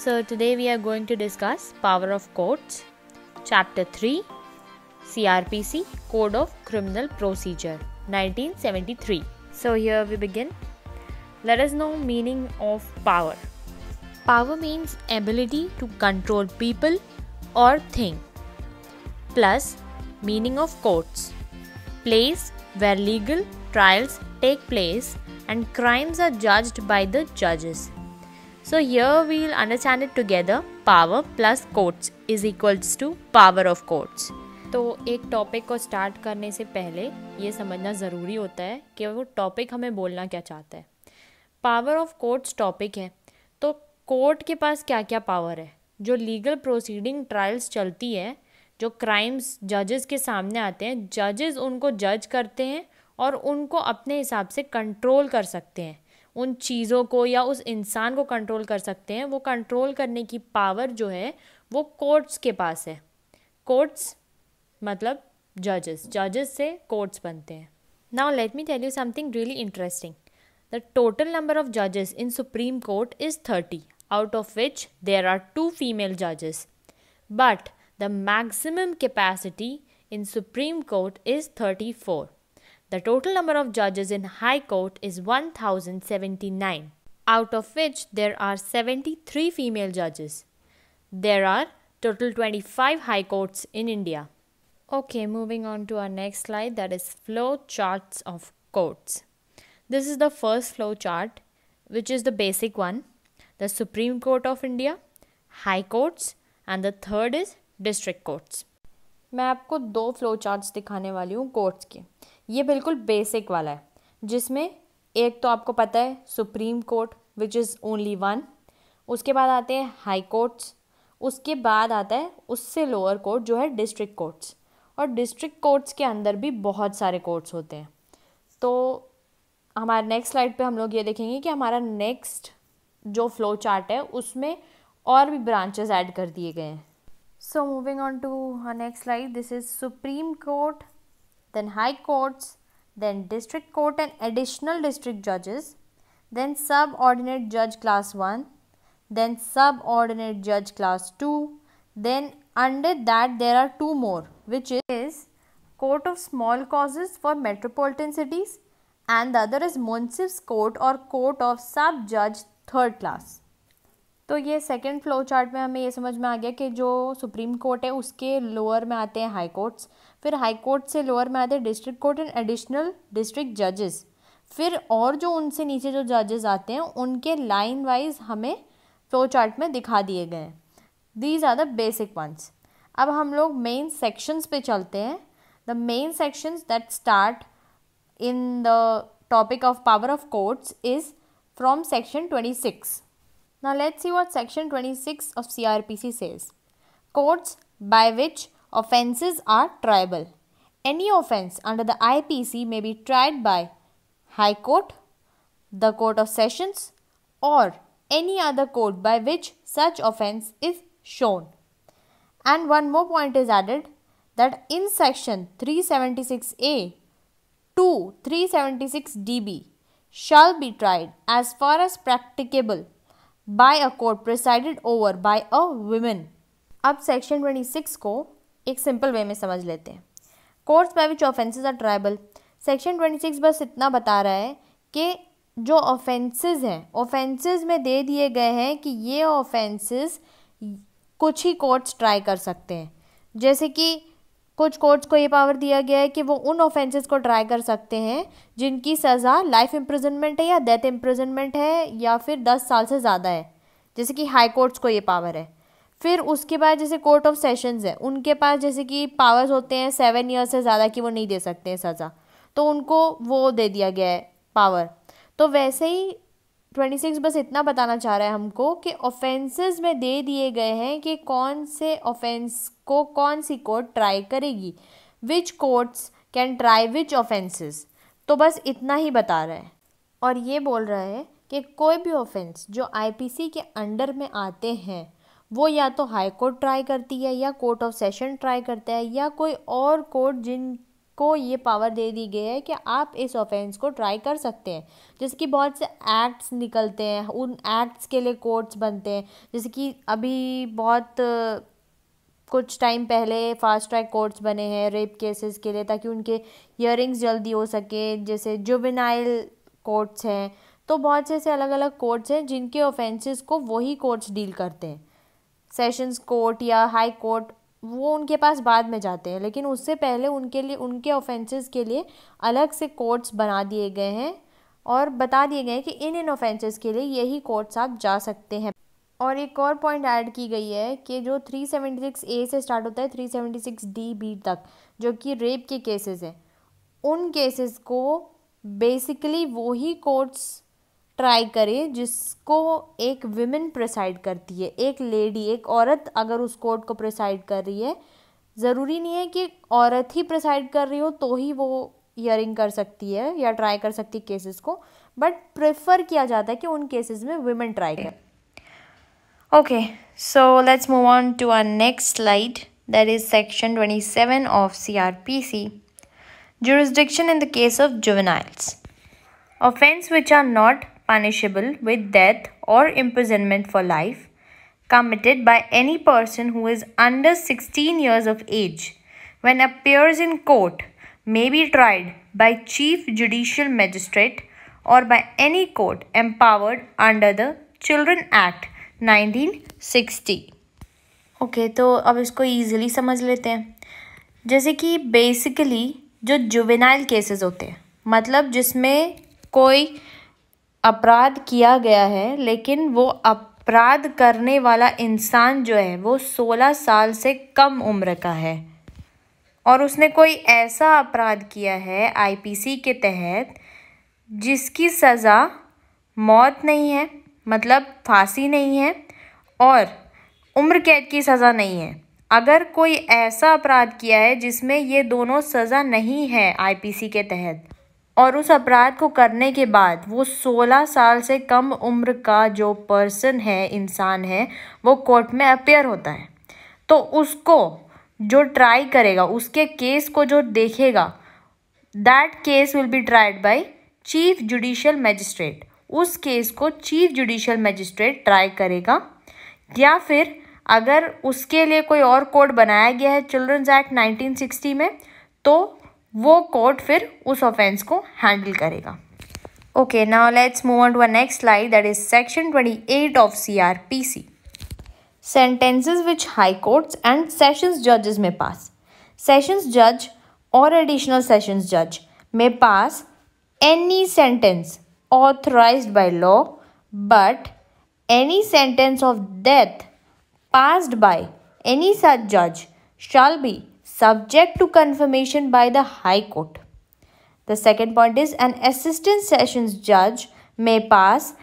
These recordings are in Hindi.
So today we are going to discuss Power of Courts, Chapter 3, CRPC, Code of Criminal Procedure, 1973. So here we begin. Let us know meaning of power. Power means ability to control people or thing. Plus meaning of courts, place where legal trials take place and crimes are judged by the judges. So here we will understand it together. Power plus courts is equals to power of courts. तो एक टॉपिक को स्टार्ट करने से पहले ये समझना ज़रूरी होता है कि वो टॉपिक हमें बोलना क्या चाहता है. पावर ऑफ कोर्ट्स टॉपिक है, तो कोर्ट के पास क्या क्या पावर है. जो लीगल प्रोसीडिंग ट्रायल्स चलती है, जो क्राइम्स जजेस के सामने आते हैं, जजेस उनको जज करते हैं और उनको अपने हिसाब से कंट्रोल कर सकते हैं. उन चीज़ों को या उस इंसान को कंट्रोल कर सकते हैं. वो कंट्रोल करने की पावर जो है वो कोर्ट्स के पास है. कोर्ट्स मतलब जजेस से कोर्ट्स बनते हैं. Now let me tell you something really interesting. The total number of जजेस in Supreme Court is 30, out of which there are 2 female judges. But the maximum capacity in Supreme Court is 34. The total number of judges in High Court is 1079, out of which there are 73 female judges. There are total 25 High Courts in India. Okay, moving on to our next slide, that is flow charts of courts. This is the first flow chart, which is the basic one. The Supreme Court of India, High Courts, and the third is District Courts. मैं आपको 2 फ्लो चार्ट्स दिखाने वाली हूँ कोर्ट्स के. ये बिल्कुल बेसिक वाला है, जिसमें एक तो आपको पता है supreme court which is only 1. उसके बाद आते हैं हाई कोर्ट्स. उसके बाद आता है उससे लोअर कोर्ट जो है डिस्ट्रिक्ट कोर्ट्स. और डिस्ट्रिक्ट कोर्ट्स के अंदर भी बहुत सारे कोर्ट्स होते हैं. तो हमारे नेक्स्ट स्लाइड पे हम लोग ये देखेंगे कि हमारा नेक्स्ट जो फ्लो चार्ट है उसमें और भी ब्रांचेस ऐड कर दिए गए हैं. So moving on to our next slide, this is Supreme Court, then High Courts, then District Court and additional district judges, then Subordinate Judge Class 1, then Subordinate Judge Class 2, then under that there are 2 more, which is Court of Small Causes for Metropolitan Cities and the other is Munsif's Court or Court of Sub-Judge 3rd Class. तो ये सेकेंड फ्लो चार्ट में हमें ये समझ में आ गया कि जो सुप्रीम कोर्ट है उसके लोअर में आते हैं हाई कोर्ट्स, फिर हाई कोर्ट से लोअर में आते हैं district court and additional district जजेस. फिर और जो उनसे नीचे जो जजेस आते हैं उनके लाइन वाइज हमें फ्लो चार्ट में दिखा दिए गए हैं. These are the basic ones. अब हम लोग मेन सेक्शंस पे चलते हैं. The main sections that start in the topic of power of courts is from section 26. Now let's see what section 26 of CRPC says. Courts by which offences are triable. Any offence under the IPC may be tried by High Court, the Court of Sessions or any other court by which such offence is shown. And one more point is added that in section 376A to 376DB shall be tried as far as practicable by a court presided over by a woman. अब सेक्शन 26 को एक सिंपल वे में समझ लेते हैं. Courts by which offences are triable. Section 26 बस इतना बता रहा है कि जो ऑफेंसेस हैं, ऑफेंसेस में दे दिए गए हैं कि ये ऑफेंसेस कुछ ही कोर्ट्स ट्राई कर सकते हैं. जैसे कि कुछ कोर्ट्स को ये पावर दिया गया है कि वो उन ऑफेंसेस को ट्राई कर सकते हैं जिनकी सज़ा लाइफ इम्प्रिजनमेंट है या डेथ इम्प्रिजनमेंट है या फिर 10 साल से ज़्यादा है. जैसे कि हाई कोर्ट्स को ये पावर है. फिर उसके बाद जैसे कोर्ट ऑफ सेशंस है, उनके पास जैसे कि पावर्स होते हैं 7 ईयर से ज़्यादा की वो नहीं दे सकते हैं सज़ा, तो उनको वो दे दिया गया है पावर. तो वैसे ही 26 बस इतना बताना चाह रहा है हमको कि ऑफेंसेस में दे दिए गए हैं कि कौन से ऑफेंस को कौन सी कोर्ट ट्राई करेगी, which courts can try which offences. तो बस इतना ही बता रहा है. और ये बोल रहा है कि कोई भी ऑफेंस जो आईपीसी के अंडर में आते हैं वो या तो हाई कोर्ट ट्राई करती है या कोर्ट ऑफ सेशन ट्राई करता है या कोई और कोर्ट को ये पावर दे दी गई है कि आप इस ऑफेंस को ट्राई कर सकते हैं। जैसे कि बहुत से एक्ट्स निकलते हैं, उन एक्ट्स के लिए कोर्ट्स बनते हैं। जैसे कि अभी बहुत कुछ टाइम पहले फास्ट ट्रैक कोर्ट्स बने हैं रेप केसेस के लिए, ताकि उनके हियरिंग्स जल्दी हो सके। जैसे जुवेनाइल कोर्ट्स हैं, तो बहुत से ऐसे अलग अलग कोर्ट्स हैं जिनके ऑफेंसेस को वही कोर्ट्स डील करते हैं। सेशंस कोर्ट या हाई कोर्ट वो उनके पास बाद में जाते हैं, लेकिन उससे पहले उनके लिए उनके ऑफेंसेस के लिए अलग से कोर्ट्स बना दिए गए हैं और बता दिए गए हैं कि इन ऑफेंसेस के लिए यही कोर्ट्स आप जा सकते हैं। और एक और पॉइंट ऐड की गई है कि जो 376A से स्टार्ट होता है 376D तक, जो कि रेप के केसेस हैं, उन केसेस को बेसिकली वही कोर्ट्स ट्राई करें जिसको एक विमेन प्रिसाइड करती है। एक लेडी, एक औरत अगर उस कोर्ट को प्रिसाइड कर रही है, ज़रूरी नहीं है कि औरत ही प्रिसाइड कर रही हो तो ही वो हियरिंग कर सकती है या ट्राई कर सकती है केसेस को, बट प्रेफर किया जाता है कि उन केसेस में विमेन ट्राई करें। Okay, so let's move on to our next slide, that is section 27 of CRPC, jurisdiction in the case of juveniles. Offense which are not punishable with death or imprisonment for life, committed by any person who is under 16 years of age, when appears in court, may be tried by Chief Judicial Magistrate or by any court empowered under the Children Act 1960. Okay, तो अब इसको ईजिली समझ लेते हैं। जैसे कि बेसिकली जो जुवेनाइल केसेस होते हैं, मतलब जिसमें कोई अपराध किया गया है लेकिन वो अपराध करने वाला इंसान जो है वो 16 साल से कम उम्र का है और उसने कोई ऐसा अपराध किया है IPC के तहत जिसकी सज़ा मौत नहीं है, मतलब फांसी नहीं है, और उम्र कैद की सज़ा नहीं है। अगर कोई ऐसा अपराध किया है जिसमें ये दोनों सज़ा नहीं है IPC के तहत, और उस अपराध को करने के बाद वो 16 साल से कम उम्र का जो पर्सन है, इंसान है, वो कोर्ट में अपीयर होता है, तो उसको जो ट्राई करेगा, उसके केस को जो देखेगा, that case will be tried by chief judicial magistrate. उस केस को चीफ जुडिशियल मैजिस्ट्रेट ट्राई करेगा, या फिर अगर उसके लिए कोई और कोड बनाया गया है चिल्ड्रंस एक्ट 1960 में, तो वो कोर्ट फिर उस ऑफेंस को हैंडल करेगा। Okay, now let's move on to our next slide, that is section 28 of CRPC, sentences which high courts and sessions judges may pass. Sessions judge or additional sessions judge may pass any sentence authorized by law, but any sentence of death passed by any such judge shall be subject to confirmation by the High Court. The second point is an assistant sessions judge may pass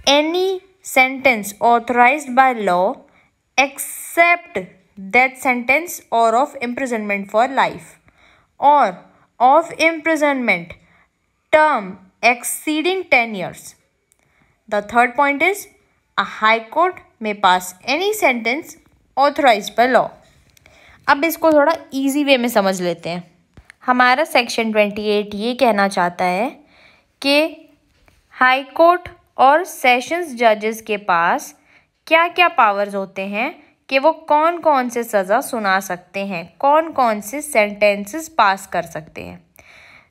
any sentence authorized by law except death sentence or of imprisonment for life or of imprisonment term exceeding 10 years. The third point is a high court may pass any sentence authorized by law. अब इसको थोड़ा इजी वे में समझ लेते हैं। हमारा सेक्शन 28 ये कहना चाहता है कि हाई कोर्ट और सेशंस जजेस के पास क्या क्या पावर्स होते हैं कि वो कौन कौन से सज़ा सुना सकते हैं, कौन कौन से सेंटेंसेस पास कर सकते हैं।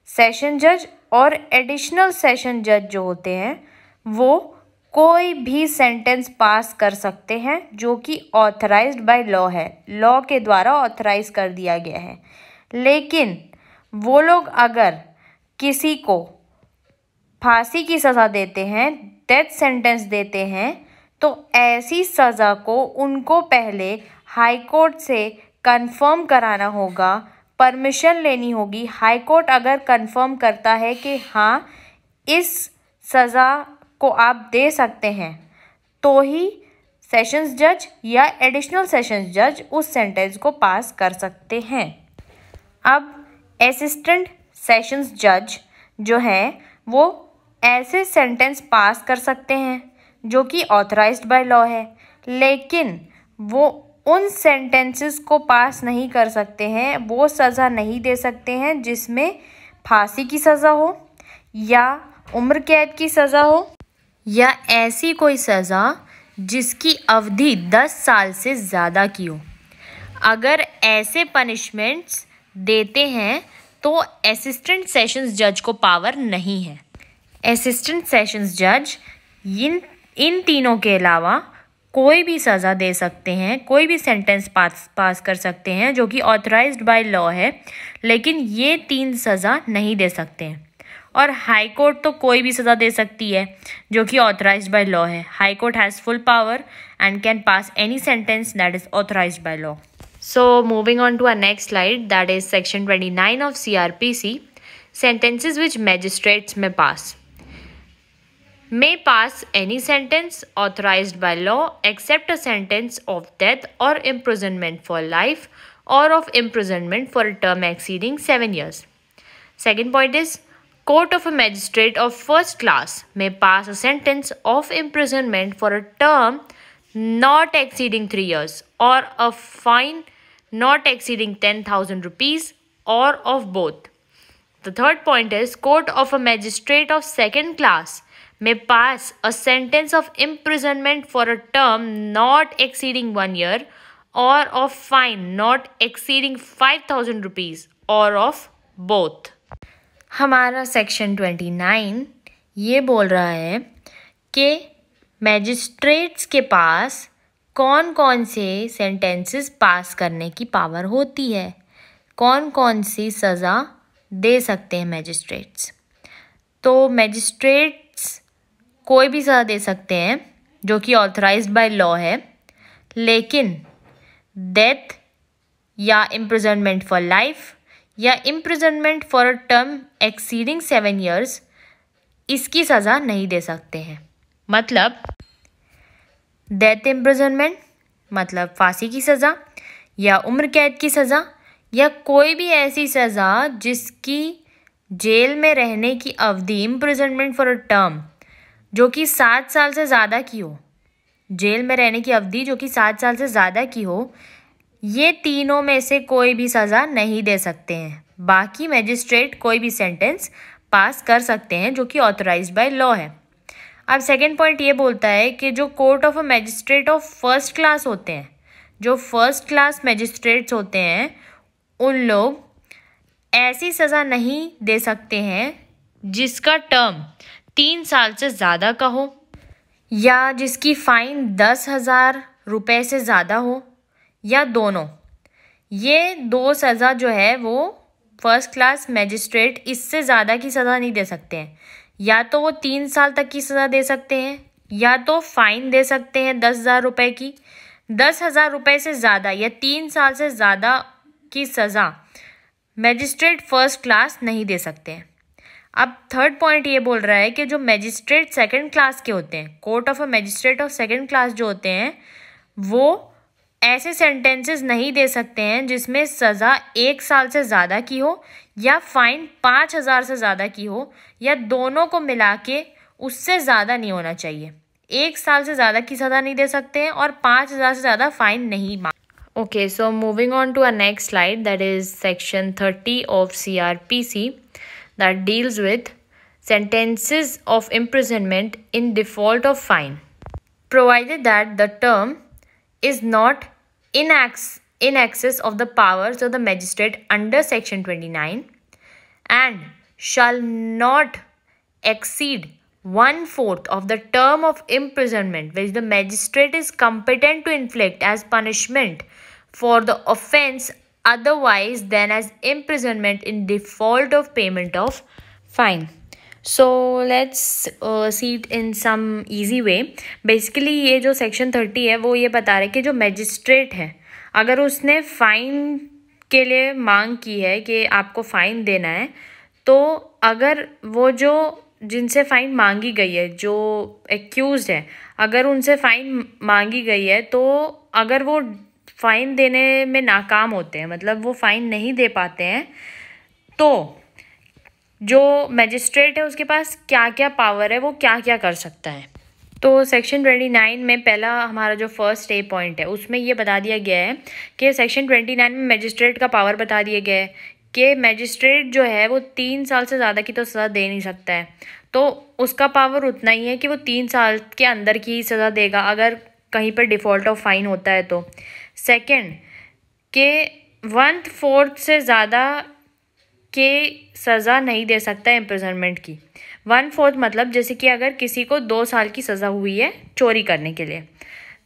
सेशन जज और एडिशनल सेशन जज जो होते हैं वो कोई भी सेंटेंस पास कर सकते हैं जो कि ऑथराइज्ड बाय लॉ है, लॉ के द्वारा ऑथराइज कर दिया गया है। लेकिन वो लोग अगर किसी को फांसी की सज़ा देते हैं, डेथ सेंटेंस देते हैं, तो ऐसी सज़ा को उनको पहले हाई कोर्ट से कंफर्म कराना होगा, परमिशन लेनी होगी। हाई कोर्ट अगर कंफर्म करता है कि हाँ इस सज़ा को आप दे सकते हैं, तो ही सेशंस जज या एडिशनल सेशंस जज उस सेंटेंस को पास कर सकते हैं। अब असिस्टेंट सेशंस जज जो है वो ऐसे सेंटेंस पास कर सकते हैं जो कि ऑथराइज्ड बाय लॉ है, लेकिन वो उन सेंटेंसेस को पास नहीं कर सकते हैं, वो सज़ा नहीं दे सकते हैं जिसमें फांसी की सज़ा हो या उम्र कैद की सज़ा हो या ऐसी कोई सज़ा जिसकी अवधि 10 साल से ज़्यादा की हो। अगर ऐसे पनिशमेंट्स देते हैं तो असिस्टेंट सेशंस जज को पावर नहीं है। असिस्टेंट सेशंस जज इन तीनों के अलावा कोई भी सज़ा दे सकते हैं, कोई भी सेंटेंस पास कर सकते हैं जो कि ऑथराइज्ड बाय लॉ है, लेकिन ये 3 सज़ा नहीं दे सकते हैं। और हाई कोर्ट तो कोई भी सज़ा दे सकती है जो कि ऑथराइज्ड बाय लॉ है। High court has full power and can pass any sentence that is authorised by law. So moving on to our next slide, that is section 29 of CRPC, sentences which magistrates may pass. May pass any sentence authorized by law except a sentence of death or imprisonment for life or of imprisonment for a term exceeding 7 years. Second point is, court of a magistrate of first class may pass a sentence of imprisonment for a term not exceeding 3 years or a fine not exceeding 10,000 rupees or of both. The third point is, court of a magistrate of second class may pass a sentence of imprisonment for a term not exceeding 1 year or of fine not exceeding 5,000 rupees or of both. हमारा सेक्शन 29 ये बोल रहा है कि मैजिस्ट्रेट्स के पास कौन कौन से सेंटेंसेस पास करने की पावर होती है, कौन कौन सी सज़ा दे सकते हैं मैजिस्ट्रेट्स। तो मैजिस्ट्रेट्स कोई भी सज़ा दे सकते हैं जो कि ऑथराइज्ड बाय लॉ है, लेकिन डेथ या इम्प्रिजनमेंट फॉर लाइफ या imprisonment for a term exceeding 7 years इसकी सज़ा नहीं दे सकते हैं। मतलब डेथ इम्प्रिजनमेंट मतलब फांसी की सज़ा या उम्र कैद की सज़ा या कोई भी ऐसी सज़ा जिसकी जेल में रहने की अवधि इम्प्रिजनमेंट फॉर अ टर्म जो कि 7 साल से ज़्यादा की हो, जेल में रहने की अवधि जो कि 7 साल से ज़्यादा की हो, ये तीनों में से कोई भी सज़ा नहीं दे सकते हैं। बाकी मैजिस्ट्रेट कोई भी सेंटेंस पास कर सकते हैं जो कि ऑथराइज्ड बाय लॉ है। अब सेकेंड पॉइंट ये बोलता है कि जो court of a magistrate of first class होते हैं, जो फर्स्ट क्लास मैजिस्ट्रेट्स होते हैं, उन लोग ऐसी सज़ा नहीं दे सकते हैं जिसका टर्म 3 साल से ज़्यादा का हो या जिसकी फ़ाइन 10,000 रुपये से ज़्यादा हो या दोनों। ये 2 सज़ा जो है वो फर्स्ट क्लास मैजिस्ट्रेट इससे ज़्यादा की सज़ा नहीं दे सकते हैं। या तो वो 3 साल तक की सज़ा दे सकते हैं या तो फ़ाइन दे सकते हैं 10,000 रुपये की। 10,000 रुपये से ज़्यादा या 3 साल से ज़्यादा की सज़ा मैजिस्ट्रेट फर्स्ट क्लास नहीं दे सकते हैं। अब थर्ड पॉइंट ये बोल रहा है कि जो मैजिस्ट्रेट सेकंड क्लास के होते हैं, court of a magistrate of second class जो होते हैं, वो ऐसे सेंटेंसेस नहीं दे सकते हैं जिसमें सज़ा 1 साल से ज़्यादा की हो या फ़ाइन 5,000 से ज़्यादा की हो या दोनों को मिला के उससे ज़्यादा नहीं होना चाहिए। 1 साल से ज़्यादा की सज़ा नहीं दे सकते हैं और 5,000 से ज़्यादा फ़ाइन नहीं Okay, so moving on to our next slide, that is section 30 of CRPC, that deals with sentences of imprisonment in default of fine, provided that the term is not in excess of the powers of the magistrate under section 29 and shall not exceed 1/4 of the term of imprisonment which the magistrate is competent to inflict as punishment for the offence otherwise than as imprisonment in default of payment of fine. So let's see it in some easy way. Basically ये जो section 30 है वो ये बता रहा है कि जो मैजिस्ट्रेट है अगर उसने फ़ाइन के लिए मांग की है कि आपको फ़ाइन देना है, तो अगर वो जो जिनसे फ़ाइन मांगी गई है, जो एक्यूज़ है, अगर उनसे फ़ाइन मांगी गई है, तो अगर वो फ़ाइन देने में नाकाम होते हैं, मतलब वो फ़ाइन नहीं दे पाते हैं, तो जो मैजिस्ट्रेट है उसके पास क्या क्या पावर है, वो क्या क्या कर सकता है। तो सेक्शन 29 में पहला हमारा जो फर्स्ट ए पॉइंट है उसमें ये बता दिया गया है कि सेक्शन 29 में मैजिस्ट्रेट का पावर बता दिया गया है कि मैजिस्ट्रेट जो है वो 3 साल से ज़्यादा की तो सज़ा दे नहीं सकता है, तो उसका पावर उतना ही है कि वो 3 साल के अंदर की ही सज़ा देगा अगर कहीं पर डिफ़ॉल्ट ऑफ फाइन होता है तो। सेकंड के 1/4 से ज़्यादा के सज़ा नहीं दे सकता है इम्प्रिजनमेंट की। 1/4 मतलब जैसे कि अगर किसी को 2 साल की सज़ा हुई है चोरी करने के लिए,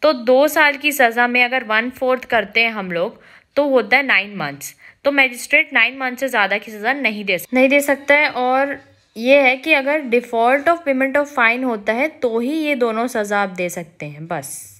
तो 2 साल की सज़ा में अगर 1/4 करते हैं हम लोग तो होता है 9 मंथ्स। तो मैजिस्ट्रेट 9 मंथ से ज़्यादा की सज़ा नहीं दे सकता है। और ये है कि अगर default of payment of fine होता है तो ही ये दोनों सज़ा आप दे सकते हैं, बस।